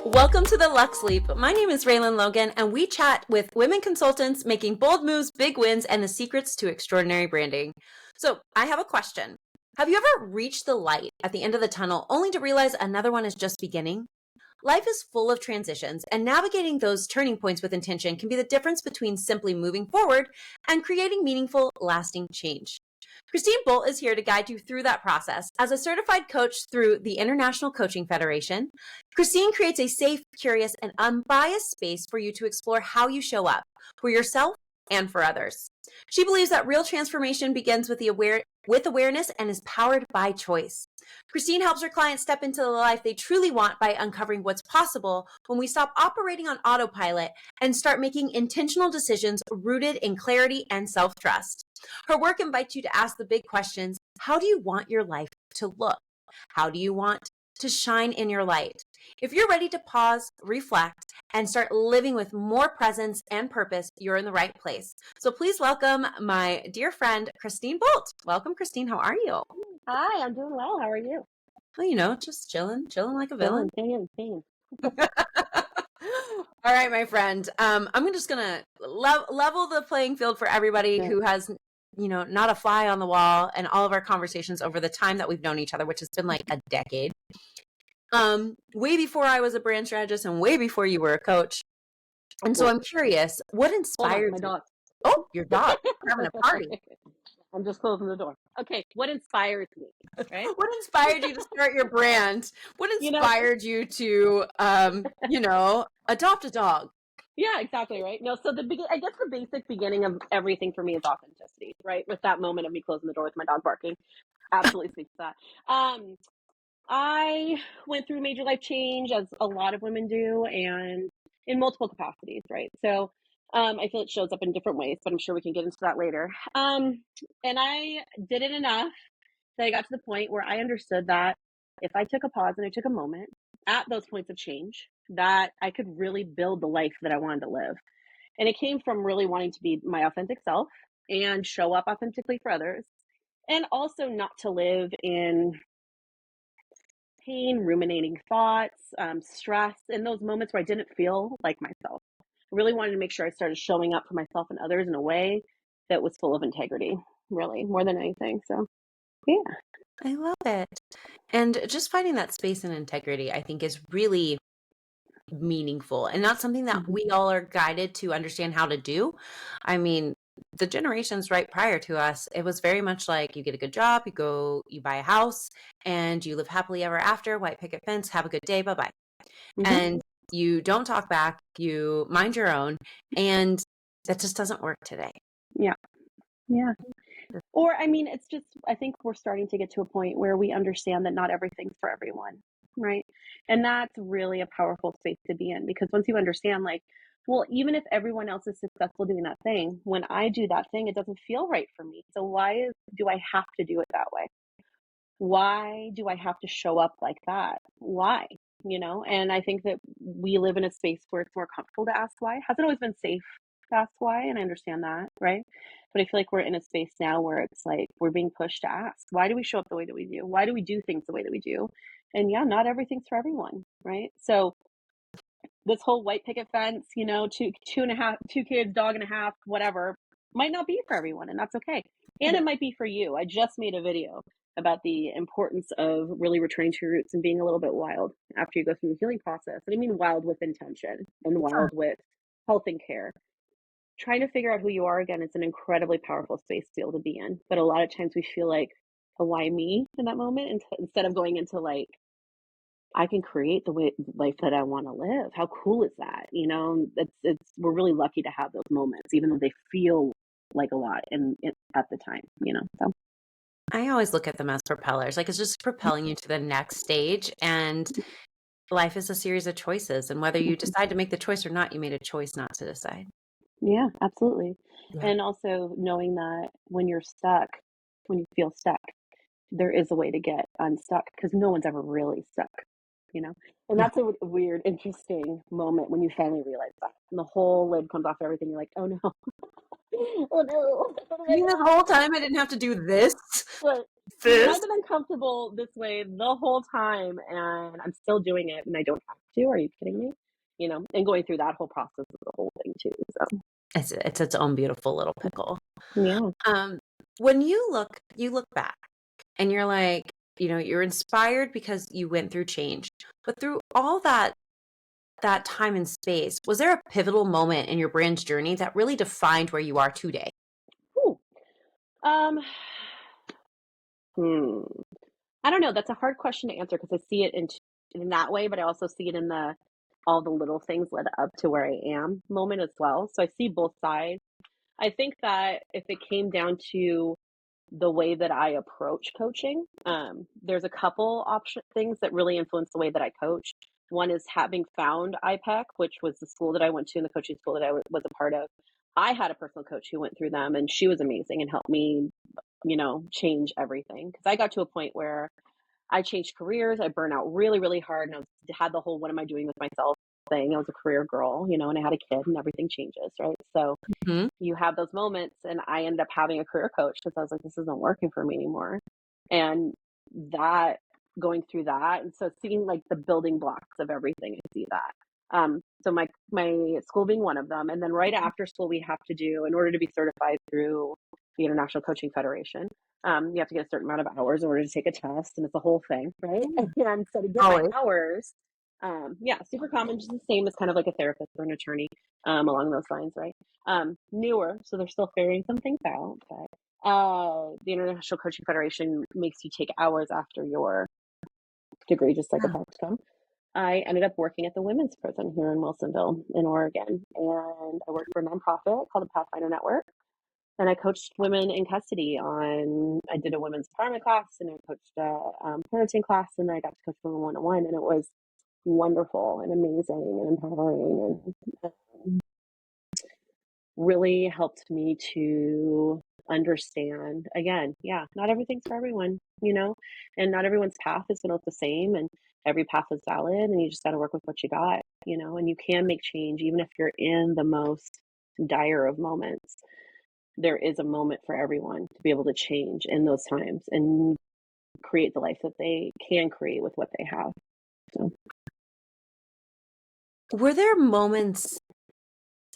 Welcome to the Luxe Leap. My name is Reland Logan, and we chat with women consultants making bold moves, big wins, and the secrets to extraordinary branding. So I have a question. Have you ever reached the light at the end of the tunnel only to realize another one is just beginning? Life is full of transitions, and navigating those turning points with intention can be the difference between simply moving forward and creating meaningful, lasting change. Christine Bolt is here to guide you through that process. As a certified coach through the International Coaching Federation, Christine creates a safe, curious, and unbiased space for you to explore how you show up for yourself and for others. She believes that real transformation begins with awareness and is powered by choice. Christine helps her clients step into the life they truly want by uncovering what's possible when we stop operating on autopilot and start making intentional decisions rooted in clarity and self-trust. Her work invites you to ask the big questions. How do you want your life to look? How do you want to shine in your light? If you're ready to pause, reflect, and start living with more presence and purpose, you're in the right place. So please welcome my dear friend, Christine Bolt. Welcome, Christine. How are you? Hi, I'm doing well. How are you? Well, just chilling like a villain. Same. All right, my friend. I'm just going to level the playing field for everybody who has, not a fly on the wall, and all of our conversations over the time that we've known each other, which has been like a decade. Way before I was a brand strategist and way before you were a coach. And so I'm curious, what inspired my dog. Oh, your dog. We're having a party. I'm just closing the door. Okay, what inspires me? Right? What inspired you to start your brand? What inspired you to, adopt a dog? Yeah, exactly, right? No, so I guess the basic beginning of everything for me is authenticity, right? With that moment of me closing the door with my dog barking, absolutely speaks to that. I went through major life change, as a lot of women do, and in multiple capacities, right? So I feel it shows up in different ways, but I'm sure we can get into that later. And I did it enough that I got to the point where I understood that if I took a pause and I took a moment at those points of change, that I could really build the life that I wanted to live. And it came from really wanting to be my authentic self and show up authentically for others, and also not to live in pain, ruminating thoughts, stress, in those moments where I didn't feel like myself. I really wanted to make sure I started showing up for myself and others in a way that was full of integrity, really, more than anything. So, yeah. I love it. And just finding that space and integrity, I think, is really meaningful and not something that we all are guided to understand how to do. I mean, the generations right prior to us, it was very much like you get a good job, you buy a house, and you live happily ever after, white picket fence, have a good day, bye-bye. And you don't talk back, you mind your own, and that just doesn't work today. Yeah. Or, I mean, it's just, I think we're starting to get to a point where we understand that not everything's for everyone, right? And that's really a powerful space to be in, because once you understand, like, well, even if everyone else is successful doing that thing, when I do that thing, it doesn't feel right for me. So why do I have to do it that way? Why do I have to show up like that? Why? And I think that we live in a space where it's more comfortable to ask why. It hasn't always been safe to ask why, and I understand that, right? But I feel like we're in a space now where it's like we're being pushed to ask, why do we show up the way that we do? Why do we do things the way that we do? And yeah, not everything's for everyone, right? So this whole white picket fence, two kids, dog and a half, whatever, might not be for everyone, and that's okay. And it might be for you. I just made a video about the importance of really returning to your roots and being a little bit wild after you go through the healing process. And I mean wild with intention and wild with health and care. Trying to figure out who you are again, it's an incredibly powerful space to be able to be in. But a lot of times we feel like, oh, why me in that moment? Instead of going into like, I can create the life that I want to live. How cool is that? We're really lucky to have those moments, even though they feel like a lot at the time, so. I always look at them as propellers. Like, it's just propelling you to the next stage, and life is a series of choices. And whether you decide to make the choice or not, you made a choice not to decide. Yeah, absolutely. Yeah. And also knowing that when you feel stuck, there is a way to get unstuck, because no one's ever really stuck. And that's a weird, interesting moment when you finally realize that. And the whole lid comes off everything. You're like, oh no, oh no, what have I I mean, the done? whole time I didn't have to do this. But This. I've been uncomfortable this way the whole time, and I'm still doing it, and I don't have to. Are you kidding me? And going through that whole process is the whole thing too. So It's its own beautiful little pickle. yeah. When you look back and you're like, you're inspired because you went through change, but through all that time and space, was there a pivotal moment in your brand's journey that really defined where you are today? Ooh. Um. Hmm. I don't know. That's a hard question to answer because I see it in that way, but I also see it in the all the little things led up to where I am moment as well. So I see both sides. I think that if it came down to the way that I approach coaching, there's a couple option things that really influence the way that I coach. One is having found IPEC, which was the school that I went to and the coaching school that I was a part of. I had a personal coach who went through them, and she was amazing and helped me, change everything. Because I got to a point where I changed careers. I burned out really, really hard, and had the whole "what am I doing with myself" thing. I was a career girl, and I had a kid, and everything changes, right? So Mhm. you have those moments, and I ended up having a career coach because I was like, this isn't working for me anymore. And that going through that, and so seeing like the building blocks of everything, I see that. So my school being one of them, and then right after school, we have to do in order to be certified through the International Coaching Federation. You have to get a certain amount of hours in order to take a test, and it's a whole thing, right? And so to get my Always. hours, yeah, super common, just the same as kind of like a therapist or an attorney, along those lines, right? Newer, so they're still figuring some things out. But the International Coaching Federation makes you take hours after your degree, just like a practicum. I ended up working at the women's prison here in Wilsonville, in Oregon, and I worked for a nonprofit called the Pathfinder Network. And I coached women in custody I did a women's empowerment class, and I coached a parenting class, and I got to coach women one-on-one, and it was wonderful and amazing and empowering, and really helped me to understand again, yeah, not everything's for everyone, and not everyone's path is going to look the same, and every path is valid, and you just got to work with what you got, and you can make change even if you're in the most dire of moments. There is a moment for everyone to be able to change in those times and create the life that they can create with what they have. So Were there moments,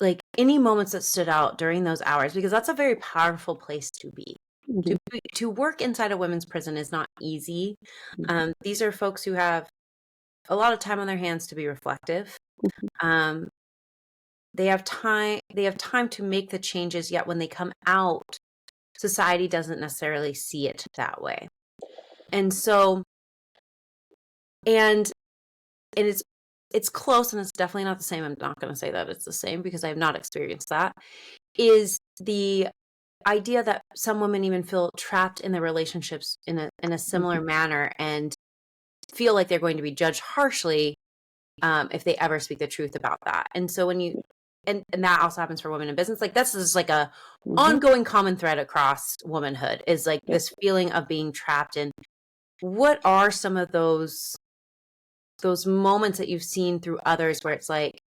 like any moments that stood out during those hours? Because that's a very powerful place to be. mhm, To work inside a women's prison is not easy. mhm, These are folks who have a lot of time on their hands to be reflective. Um, they have time to make the changes, yet when they come out, society doesn't necessarily see it that way. And so, and it's close, and it's definitely not the same. I'm not going to say that it's the same because I have not experienced that. Is the idea that some women even feel trapped in their relationships in a similar mhm. manner and feel like they're going to be judged harshly if they ever speak the truth about that. And so when you and that also happens for women in business. Like this is like a Mhm. ongoing common thread across womanhood is like Yep. this feeling of being trapped in. What are some of those moments that you've seen through others where it's like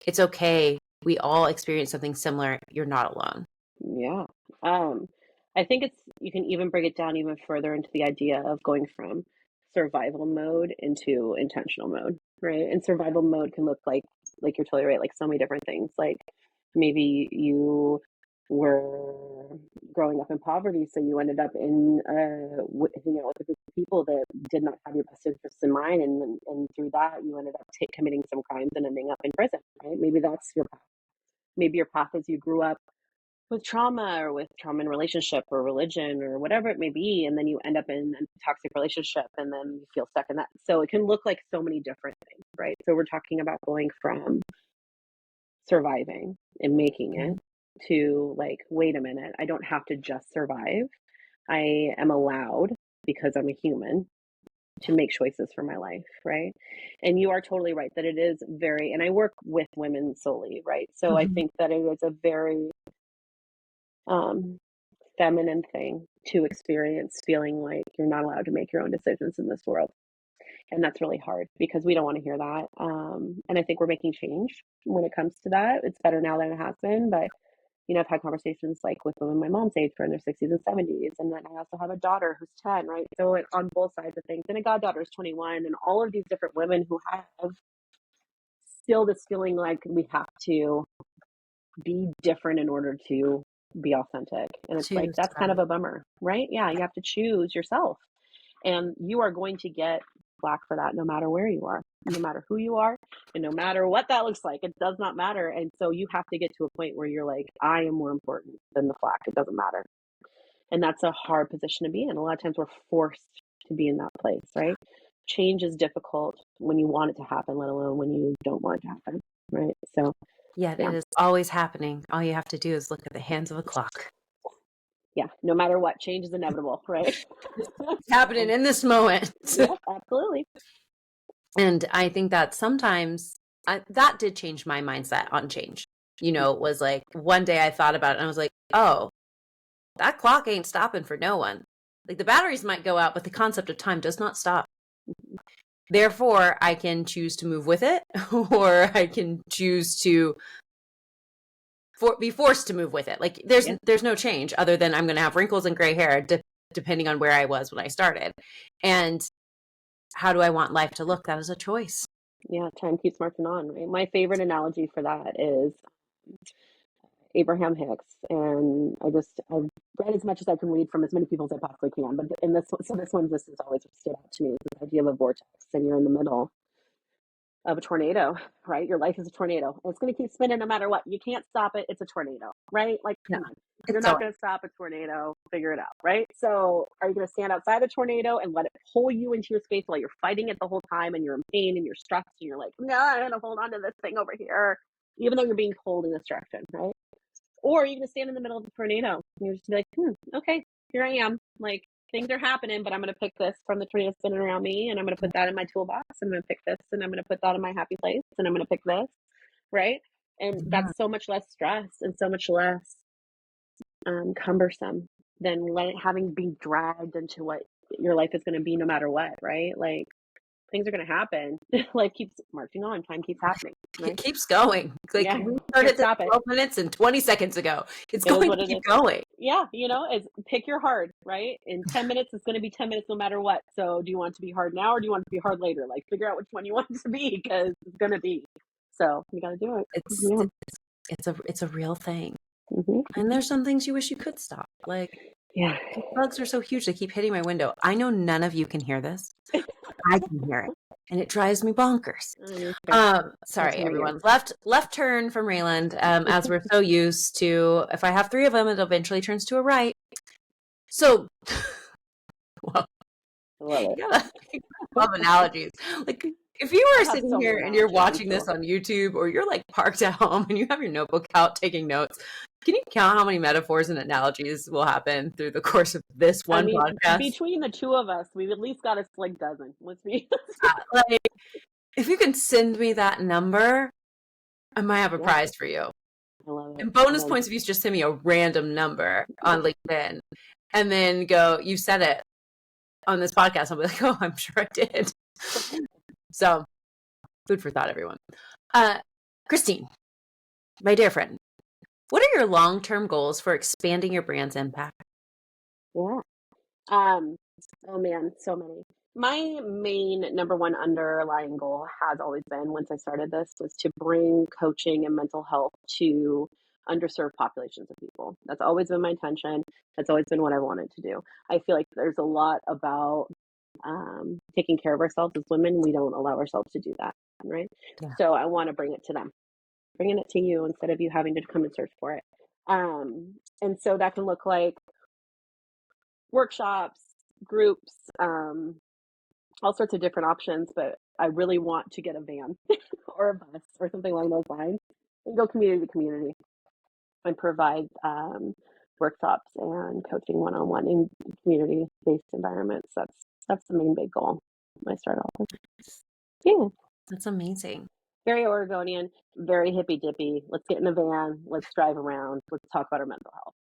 it's okay, we all experience something similar, you're not alone? Yeah. Um, I think you can even break it down even further into the idea of going from survival mode into intentional mode, right? And survival mode can look like you're totally right, like so many different things. Like maybe you were growing up in poverty, so you ended up with a group of people that did not have your best interests in mind, and through that you ended up committing some crimes and ending up in prison, right? Maybe that's your path. Maybe your path is you grew up with trauma or with trauma in relationship or religion or whatever it may be, and then you end up in a toxic relationship and then you feel stuck in that. So it can look like so many different things, right? So we're talking about going from surviving and making it to like, wait a minute, I don't have to just survive. I am allowed, because I'm a human, to make choices for my life, right? And you are totally right that it is very, and I work with women solely, right? So I Mhm. think that it is a very um, feminine thing to experience feeling like you're not allowed to make your own decisions in this world. And that's really hard because we don't want to hear that. And I think we're making change when it comes to that. It's better now than it has been. But, I've had conversations like with women my mom's age, who are in their 60s and 70s. And then I also have a daughter who's 10, right? So on both sides of things. And a goddaughter is 21. And all of these different women who have still this feeling like we have to be different in order to be authentic. And it's like, that's kind of a bummer, right? Yeah, you have to choose yourself. And you are going to get flack for that no matter where you are, no matter who you are, and no matter what that looks like. It does not matter. And so you have to get to a point where you're like, I am more important than the flack. It doesn't matter. And that's a hard position to be in. A lot of times we're forced to be in that place, right? Change is difficult when you want it to happen, let alone when you don't want it to happen, right? So yeah, it is always happening. All you have to do is look at the hands of a clock. Yeah, no matter what, change is inevitable, right? It's happening in this moment. Yeah, absolutely. And I think that sometimes that did change my mindset on change. It was like one day I thought about it and I was like, oh, that clock ain't stopping for no one. Like the batteries might go out, but the concept of time does not stop. Therefore, I can choose to move with it, or I can choose to be forced to move with it. Like there's no change other than I'm going to have wrinkles and gray hair depending on where I was when I started. And how do I want life to look? That is a choice. Yeah, time keeps marching on, right? My favorite analogy for that is Abraham Hicks. And I've read as much as I can read from as many people as I possibly can. But this one just has always stood out to me, is this idea of a vortex, and you're in the middle of a tornado, right? Your life is a tornado. It's going to keep spinning no matter what. You can't stop it. It's a tornado, right? Like, come on. You're not going to stop a tornado. Figure it out, right? So are you going to stand outside the tornado and let it pull you into your space while you're fighting it the whole time and you're in pain and you're stressed and you're like, no, I'm going to hold on to this thing over here, even though you're being pulled in this direction, right? Or are you going to stand in the middle of the tornado and you're just be like, okay, here I am. Like, things are happening, but I'm going to pick this from the tornado spinning around me, and I'm going to put that in my toolbox, and I'm going to pick this, and I'm going to put that in my happy place, and I'm going to pick this, right? And that's so much less stress and so much less cumbersome than having been dragged into what your life is going to be no matter what, right? Like, things are going to happen. Life keeps marching on. Time keeps happening. Right? It keeps going. Like we started 12 minutes and 20 seconds ago. It's going to keep going. Yeah, it's pick your hard, right? In 10 minutes, it's going to be 10 minutes no matter what. So do you want it to be hard now or do you want it to be hard later? Like, figure out which one you want it to be, because it's going to be. So you got to do it. It's a real thing. And there's some things you wish you could stop. Like, bugs are so huge, they keep hitting my window. I know none of you can hear this. I can hear it, and it drives me bonkers. Sorry, everyone. Left turn from Reland, as we're so used to. If I have 3 of them, it eventually turns to a right. So, well, I love analogies. Like, if you are sitting here and you're watching this on YouTube, or you're like parked at home and you have your notebook out taking notes, can you count how many metaphors and analogies will happen through the course of this one podcast? Between the 2 of us, we've at least got a like dozen. Let's be like, if you can send me that number, I might have a prize for you. I love it. And bonus points if you just send me a random number on LinkedIn and then go, you said it on this podcast. I'll be like, oh, I'm sure I did. So, food for thought, everyone. Christine, my dear friend, what are your long-term goals for expanding your brand's impact? Yeah. Oh man, so many. My main number one underlying goal has always been, once I started this, was to bring coaching and mental health to underserved populations of people. That's always been my intention. That's always been what I wanted to do. I feel like there's a lot about taking care of ourselves as women. We don't allow ourselves to do that, right? Yeah. So I want to bring it to them, bringing it to you instead of you having to come and search for it. And so that can look like workshops, groups, all sorts of different options, but I really want to get a van or a bus or something along those lines and go community to community and provide workshops and coaching one-on-one in community-based environments. That's the main big goal I start off with. Yeah. That's amazing. Very Oregonian, very hippy-dippy. Let's get in a van. Let's drive around. Let's talk about our mental health,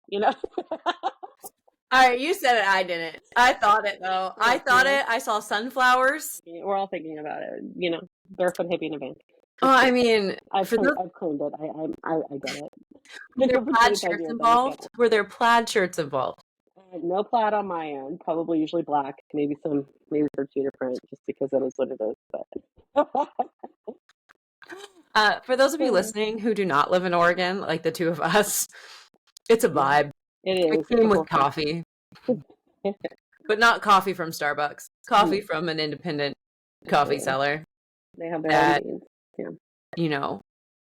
All right, you said it. I didn't. I thought it though. I thought it. I saw sunflowers. We're all thinking about it. Barefoot hippie in a van. Oh, I mean, I've for those, claimed it. I get it. were Been there here for plaid 25 shirts years. I understand involved? Were there plaid shirts involved? it. No plaid on my end. Probably usually black. Maybe some cheetah print, just because that is what it is. But For those of you listening who do not live in Oregon, like the two of us, it's a vibe. it It is. came with coffee, but not coffee from Starbucks. Coffee from an independent coffee seller. They have their own beans. Yeah.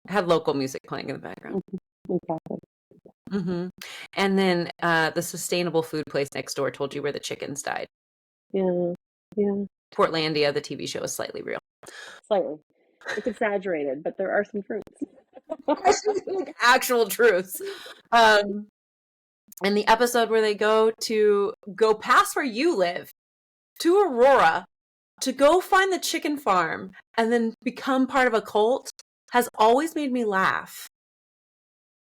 Had local music playing in the background. Exactly. Mm-hmm. And then the sustainable food place next door told you where the chickens died. Yeah. Yeah. Portlandia, the TV show, is slightly real. Slightly. It's exaggerated, but there are some truths. Like actual truths. And the episode where they go past where you live to Aurora to go find the chicken farm and then become part of a cult has always made me laugh.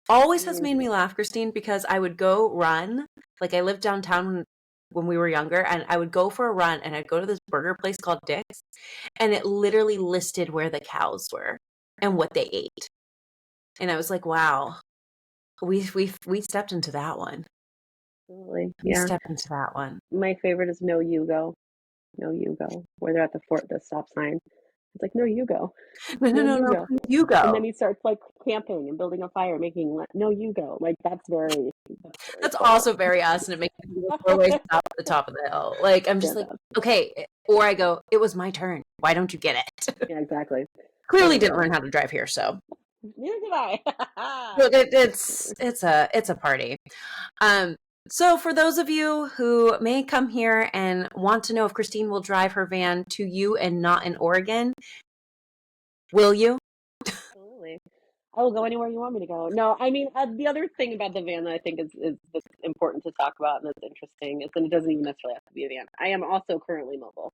Always has made me laugh, Christine, because I would go run. Like, I lived downtown when we were younger, and I would go for a run, and I'd go to this burger place called Dick's, and it literally listed where the cows were and what they ate. And I was like, wow, we stepped into that one. Absolutely. We Yeah. stepped into that one. My favorite is No You Go. No You Go. Where they're at the stop sign. It's like, no, you go. No, you go. And then he starts like camping and building a fire, making no, you go. Like that's cool. Also very us, and it makes me go 4 ways out at the top of the hill. Like I'm just like, okay, or I go, it was my turn. Why don't you get it? Yeah, exactly. Clearly didn't learn how to drive here, so neither did I. Look, it's a party. So for those of you who may come here and want to know if Christine will drive her van to you and not in Oregon, will you? Absolutely. I will go anywhere you want me to go. No, I mean, the other thing about the van that I think is that's important to talk about and that's interesting is that it doesn't even necessarily have to be a van. I am also currently mobile.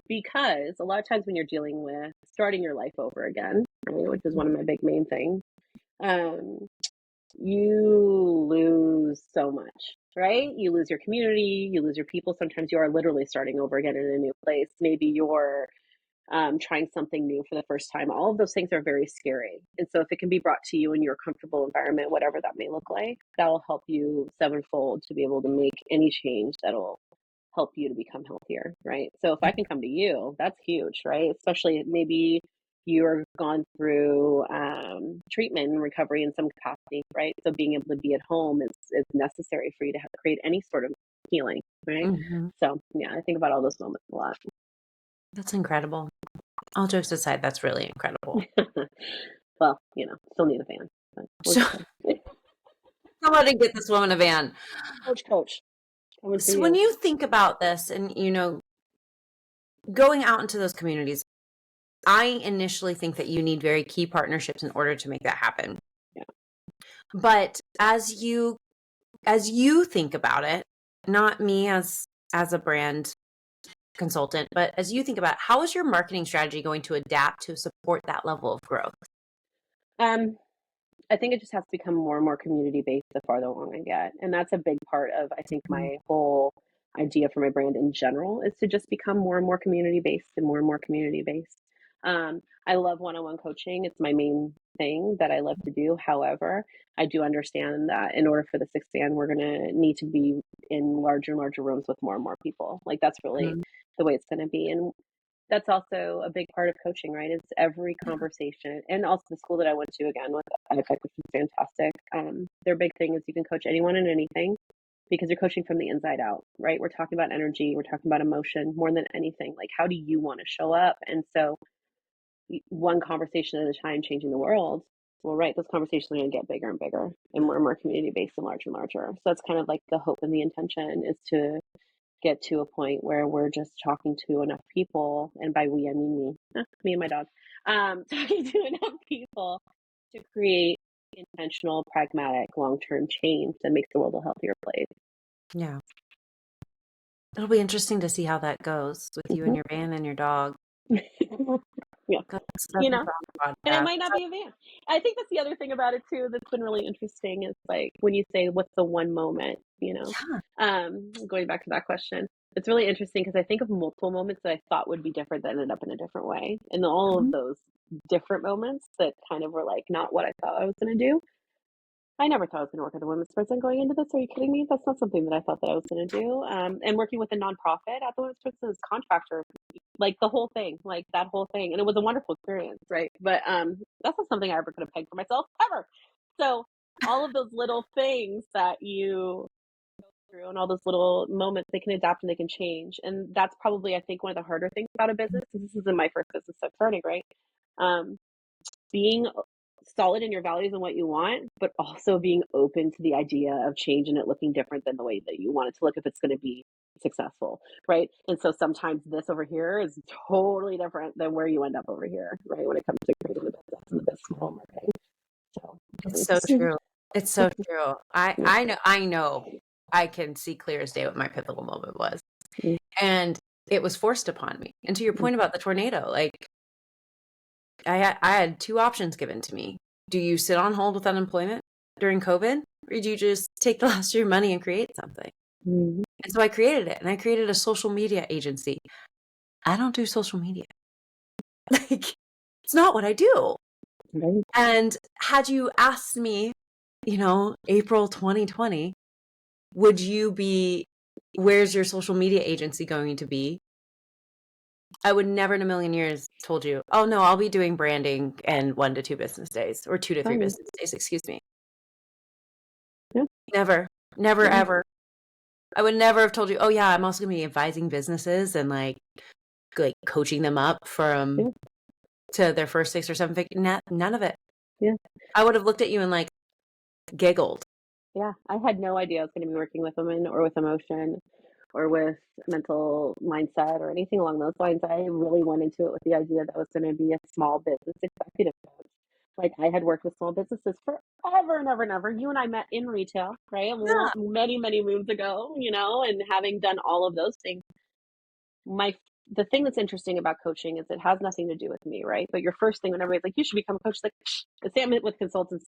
Because a lot of times when you're dealing with starting your life over again, right, which is one of my big main things, you lose so much, right? You lose your community, you lose your people. Sometimes you are literally starting over again in a new place. Maybe you're trying something new for the first time. All of those things are very scary. And so if it can be brought to you in your comfortable environment, whatever that may look like, that will help you sevenfold to be able to make any change that'll help you to become healthier, right? So if I can come to you, that's huge, right? Especially maybe you're gone through treatment and recovery in some capacity, right? So being able to be at home is necessary for you to create any sort of healing, right? Mm-hmm. So yeah, I think about all those moments a lot. That's incredible. All jokes aside, that's really incredible. Well, still need a van. Somebody get this woman a van. Coach. So when you think about this and, going out into those communities, I initially think that you need very key partnerships in order to make that happen. Yeah. But as you think about it, not me as a brand consultant, but as you think about it, how is your marketing strategy going to adapt to support that level of growth? I think it just has to become more and more community-based the farther along I get. And that's a big part of, I think, my whole idea for my brand in general is to just become more and more community-based and more community-based. I love one-on-one coaching. It's my main thing that I love to do. However, I do understand that in order for this to expand, we're going to need to be in larger and larger rooms with more and more people. Like that's really the way it's going to be. And that's also a big part of coaching, right? It's every conversation. And also the school that I went to again with IFEC, which was fantastic. Their big thing is you can coach anyone and anything because you're coaching from the inside out, right? We're talking about energy. We're talking about emotion more than anything. Like, how do you want to show up? And so one conversation at a time, changing the world. Well, right, those conversations are going to get bigger and bigger and more community-based and larger. So that's kind of like the hope and the intention is to get to a point where we're just talking to enough people, and by we I mean me and my dog, talking to enough people to create intentional, pragmatic, long-term change that makes the world a healthier place. Yeah. It'll be interesting to see how that goes with you and your van and your dog. Yeah. That's You a know? fun And it podcast. might not be a van. I think that's the other thing about it too that's been really interesting is like when you say what's the one moment, Yeah. going back to that question, it's really interesting because I think of multiple moments that I thought would be different that ended up in a different way. And all of Mhm. those different moments that kind of were like not what I thought I was going to do. I never thought I was going to work at the women's prison going into this. Are you kidding me? That's not something that I thought that I was going to do. And working with a nonprofit at the women's prison as contractor, like the whole thing, like that whole thing. And it was a wonderful experience, right? But that's not something I ever could have pegged for myself ever. So all of those little things that you through and all those little moments, they can adapt and they can change. And that's probably, I think, one of the harder things about a business. This isn't my first business I'm starting, right? Um, being solid in your values and what you want, but also being open to the idea of change and it looking different than the way that you want it to look if it's going to be successful, right? And so sometimes this over here is totally different than where you end up over here, right? When it comes to creating the business and the business model marketing. So It's so true. It's so true. I know I can see clear as day what my pivotal moment was. And it was forced upon me. And to your point about the tornado, like I had two options given to me. Do you sit on hold with unemployment during COVID? Or do you just take the last of your money and create something? Mm-hmm. And so I created it and I created a social media agency. I don't do social media. Like it's not what I do. Right. And had you asked me, April 2020, would you be, where's your social media agency going to be? I would never in a million years told you, oh no, I'll be doing branding and 1 to 2 business days or 2 to 3 business days, excuse me. Yeah. Never, ever. I would never have told you, oh yeah, I'm also going to be advising businesses and like coaching them up from to their first 6 or 7 figure. None of it. Yeah. I would have looked at you and like giggled. Yeah. I had no idea I was going to be working with women or with emotion or with mental mindset or anything along those lines. I really went into it with the idea that I was going to be a small business executive coach. Like I had worked with small businesses forever and ever and ever. You and I met in retail, right? Yeah. Many, many moons ago, and having done all of those things, the thing that's interesting about coaching is it has nothing to do with me, right? But your first thing when everybody's like, you should become a coach, like, the same with consultants.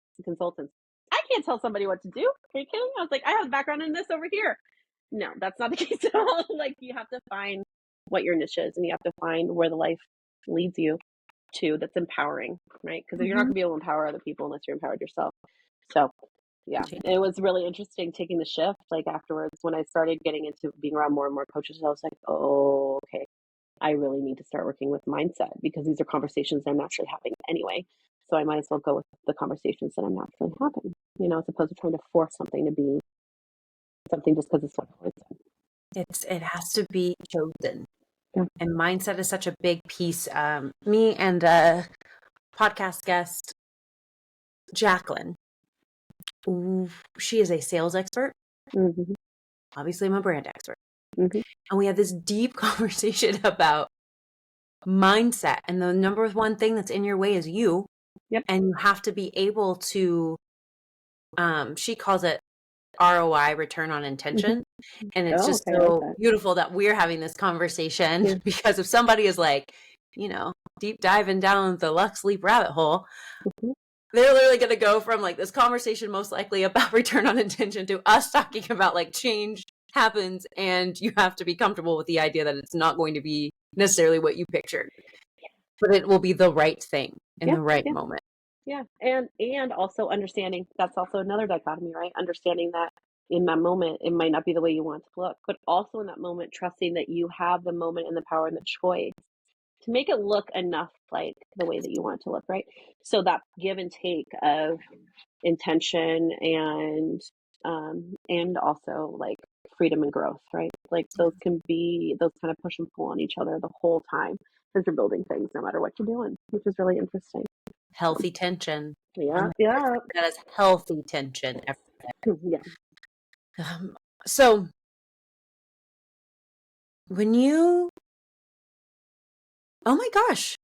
I can't tell somebody what to do. Are you kidding? I was like, I have a background in this over here. No, that's not the case at all. Like you have to find what your niche is and you have to find where the life leads you to that's empowering, right? Because you're not going to be able to empower other people unless you're empowered yourself. So yeah, it was really interesting taking the shift. Like afterwards, when I started getting into being around more and more coaches, I was like, oh, okay, I really need to start working with mindset because these are conversations I'm naturally having anyway. So I might as well go with the conversations that I'm naturally having, as opposed to trying to force something to be something just because it's what it's It has to be chosen. Yeah. And mindset is such a big piece. Me and podcast guest, Jacqueline, she is a sales expert. Mm-hmm. Obviously, I'm a brand expert. Mm-hmm. And we had this deep conversation about mindset. And the number one thing that's in your way is you. Yep. And you have to be able to, she calls it ROI, return on intention. Mm-hmm. And it's just so beautiful that we're having this conversation because if somebody is like, deep diving down the Luxe Leap rabbit hole, they're literally going to go from like this conversation most likely about return on intention to us talking about like change happens and you have to be comfortable with the idea that it's not going to be necessarily what you pictured, but it will be the right thing in the right moment. Yeah. And also understanding that's also another dichotomy, right? Understanding that in that moment, it might not be the way you want it to look, but also in that moment, trusting that you have the moment and the power and the choice to make it look enough like the way that you want it to look, right? So that give and take of intention and also like freedom and growth, right? Like those kind of push and pull on each other the whole time as you're building things, no matter what you're doing, which is really interesting. Healthy tension. Yeah. That is healthy tension. Yeah. So when you, oh my gosh,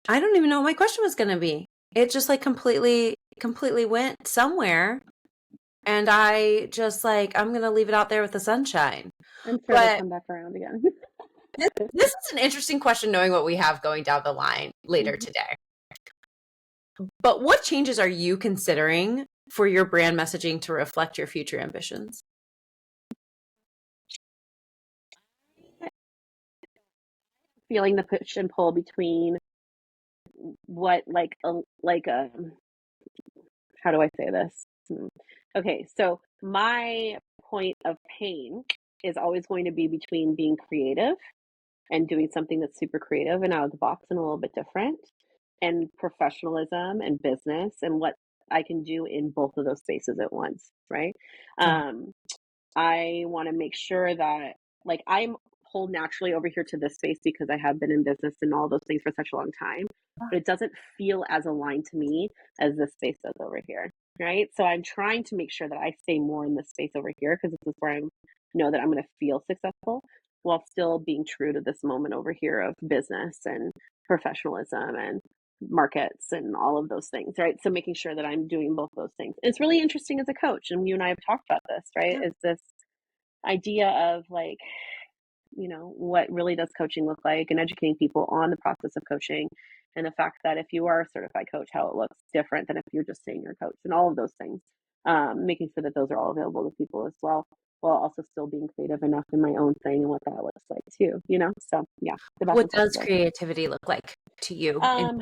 I don't even know what my question was going to be. It just like completely went somewhere. And I just like, I'm going to leave it out there with the sunshine. I'm sure it'll come back around again. This is an interesting question, knowing what we have going down the line later today. But what changes are you considering for your brand messaging to reflect your future ambitions? Feeling the push and pull between what how do I say this? Okay, so my point of pain is always going to be between being creative and doing something that's super creative and out of the box and a little bit different, and professionalism and business and what I can do in both of those spaces at once, right? Um, I want to make sure that, like, I'm pulled naturally over here to this space because I have been in business and all those things for such a long time, but it doesn't feel as aligned to me as this space does over here, right? So I'm trying to make sure that I stay more in this space over here because this is where I know that I'm going to feel successful while still being true to this moment over here of business and professionalism and markets and all of those things, right? So making sure that I'm doing both those things. It's really interesting as a coach, and you and I have talked about this, right? Yeah. Is this idea of, like, what really does coaching look like, and educating people on the process of coaching, and the fact that if you are a certified coach, how it looks different than if you're just saying you're a coach, and all of those things. Making sure that those are all available to people as well, while also still being creative enough in my own thing and what that looks like too, So yeah, the back What and forth does there. creativity look like to you? Um,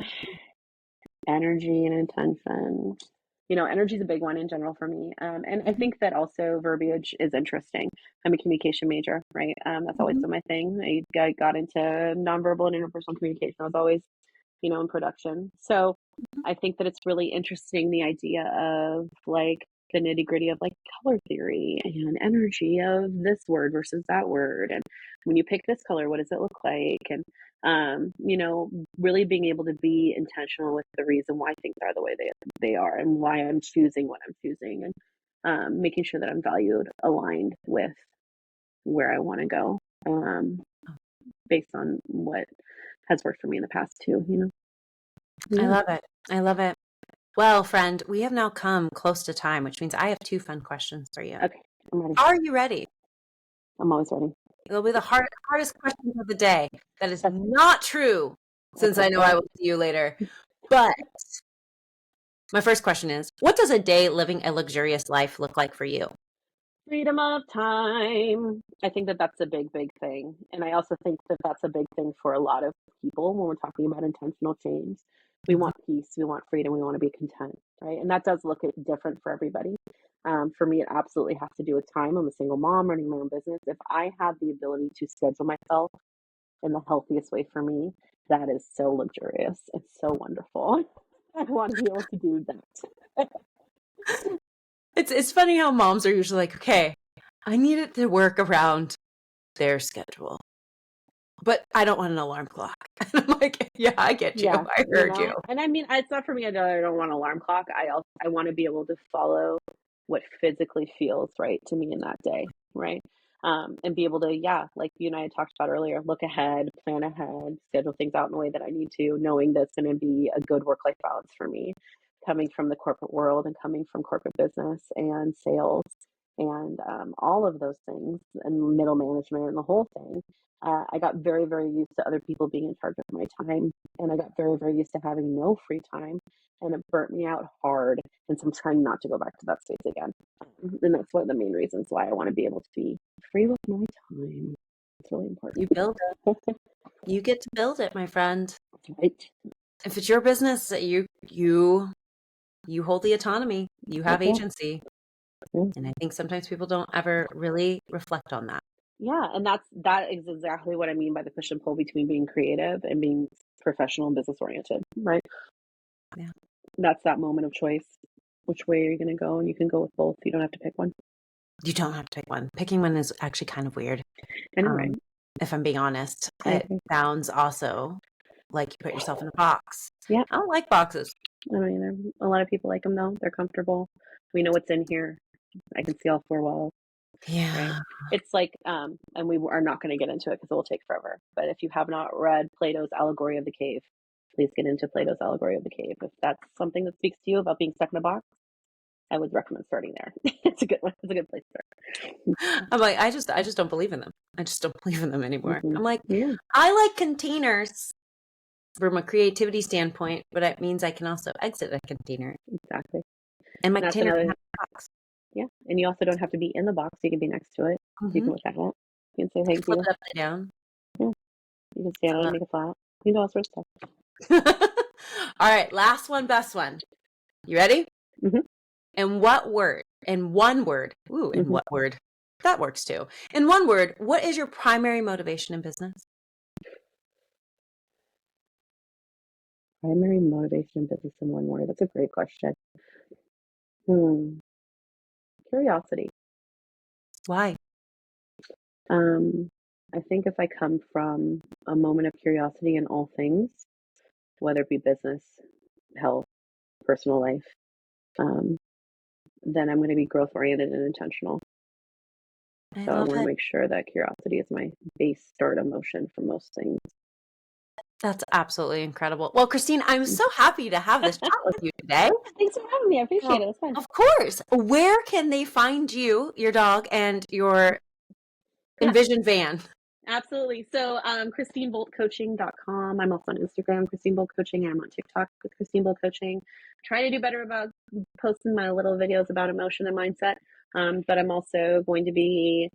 Energy and intention. Energy is a big one in general for me. And I think that also verbiage is interesting. I'm a communication major, right? That's always been my thing. I got into nonverbal and interpersonal communication. I was always, in production. So I think that it's really interesting, the idea of, like, the nitty gritty of, like, color theory and energy of this word versus that word. And when you pick this color, what does it look like? And, really being able to be intentional with the reason why things are the way they are, and why I'm choosing what I'm choosing, and making sure that I'm valued, aligned with where I want to go, based on what has worked for me in the past too, I Yeah. love it. I love it. Well, friend, we have now come close to time, which means I have two fun questions for you. Okay, I'm ready. Are you ready? I'm always ready. It'll be the hardest question of the day. That is not true, since I know Okay. I will see you later. But my first question is, what does a day living a luxurious life look like for you? Freedom of time. I think that that's a big, big thing. And I also think that that's a big thing for a lot of people when we're talking about intentional change. We Mhm. want peace, we want freedom, we want to be content, right? And that does look different for everybody. For me, it absolutely has to do with time. I'm a single mom running my own business. If I have the ability to schedule myself in the healthiest way for me, that is so luxurious. It's so wonderful. I want to be able to do that. It's funny how moms are usually like, okay, I need it to work around their schedule, but I don't want an alarm clock. And I'm like, yeah, I get you. Yeah, I heard you. and I mean, it's not for me. I don't want an alarm clock. I want to be able to follow what physically feels right to me in that day, right? And be able to, yeah, like you and I had talked about earlier, look ahead, plan ahead, schedule things out in the way that I need to, knowing that's going to be a good work-life balance for me, coming from the corporate world and coming from corporate business and sales and all of those things, and middle management and the whole thing. I got very, very used to other people being in charge of my time, and I got very, very used to having no free time, and it burnt me out hard. And so I'm trying not to go back to that space again. And that's one of the main reasons why I want to be able to be free with my time. It's really You important. build it. You get to build it, my friend. Right? If it's your business, you hold the autonomy. You have Okay. agency. Yeah. And I think sometimes people don't ever really reflect on that. Yeah, and that is exactly what I mean by the push and pull between being creative and being professional and business oriented, right? Yeah. That's that moment of choice. Which way are you going to go? And you can go with both. You don't have to pick one. You don't have to pick one. Picking one is actually kind of weird. I know, right? If I'm being honest, I it agree. sounds also like you put yourself in a box. Yeah, I don't like boxes. I don't either. A lot of people like them though. They're comfortable. We know what's in here. I can see all four walls, right? Yeah. It's like, and we are not going to get into it because it will take forever. But if you have not read Plato's Allegory of the Cave, please get into Plato's Allegory of the Cave. If that's something that speaks to you about being stuck in a box, I would recommend starting there. It's a good one. It's a good place to start. I'm like, I just don't believe in them. I just don't believe in them anymore. Mhm. I'm like, Yeah, I like containers from a creativity standpoint, but it means I can also exit a container. exactly. And my And that's container can another, have a box. yeah. And you also don't have to be in the box. You can be next to it. You can Mhm. look at it. You can say thank Flip you. it upside down. Yeah. You can stand I on it love and make it flat. You can do all sorts of stuff. it. All right, last one, best one. You ready? Mhm. In what word? In one word. Ooh, in Mhm. what word? That works too. In one word, what is your primary motivation in business? Primary motivation in business in one word. That's a great question. Hmm. Curiosity. Why? Um, I think if I come from a moment of curiosity in all things, whether it be business, health, personal life, um, then I'm going to be growth oriented and intentional. I So I love want to it. make sure that curiosity is my base start emotion for most things. That's absolutely incredible. Well, Christine, I'm so happy to have this chat with you today. Thanks for having me. I appreciate it. It was fun. Of course. Where can they find you, your dog, and your Yeah, Envision van? absolutely. So, ChristineBoltCoaching.com. I'm also on Instagram, Christine Bolt Coaching. I'm on TikTok with Christine Bolt Coaching. Trying to do better about posting my little videos about emotion and mindset. But I'm also going to be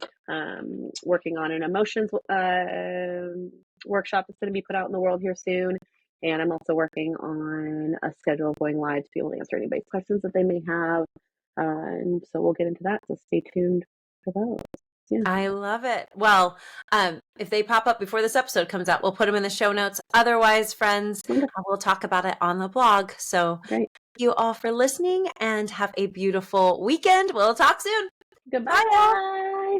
working on an emotions workshop that's going to be put out in the world here soon. And I'm also working on a schedule of going live to be able to answer anybody's questions that they may have. And so we'll get into that. So stay tuned for those. Yeah. I love it. Well, if they pop up before this episode comes out, we'll put them in the show notes. Otherwise, friends, Wonderful. we'll talk about it on the blog. So Great. thank you all for listening and have a beautiful weekend. We'll talk soon. Bye, y'all. Goodbye.